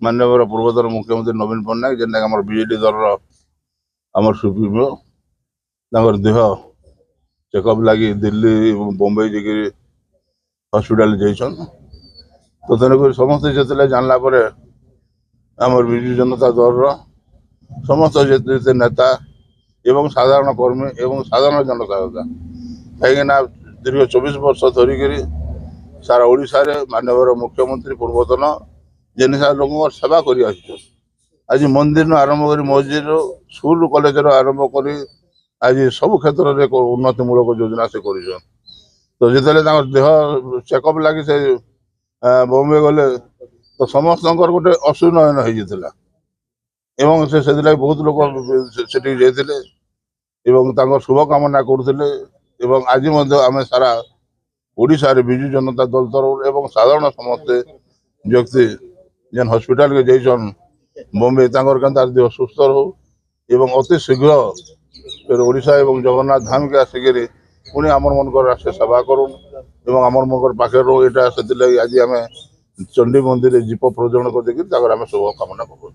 माननीय पूर्वतन मुख्यमंत्री नवीन पट्टनायक जेनटा आम बीजेडी दल आम सुप्रीमो देह चेकअप लगी दिल्ली बम्बई जाकि हस्पिटाल जाइछन। तो तेणुक समस्ते जिते जानला आम विजु जनता दल समस्त जिते नेता एवं साधारण कर्मी एवं साधारण जनता कहीं दीर्घ 24 वर्ष धरिक सारा ओडिशा रे माननीय मुख्यमंत्री पूर्वतन जेन लोक सेवा कर आज मंदिर आरंभ कर मस्जिद स्कूल कॉलेज आरंभ कर आज सब क्षेत्र में उन्नतिमूलक योजना से कर। तो जिते देह चेकअप लगी से बॉम्बे गले तो समस्त गोटे असुनयन होता एवं से बहुत लोग जाते शुभकामना करते आज आम सारा ओडिशा रे विजु जनता दल तरफ एवं साधारण समस्ते व्यक्ति जेन हॉस्पिटल के जाइछन बॉम्बे देह सुस्थ रो एवं अति शीघ्र फिर ओडिशा एवं जगन्नाथ धाम के आसिक पुणी आमर मनकर से सेवा करूँ एवं आमर मनकर पाखे रो यहाँ से आज आम चंडी मंदिर दीप प्रज्वलन करके शुभकामना करूँ।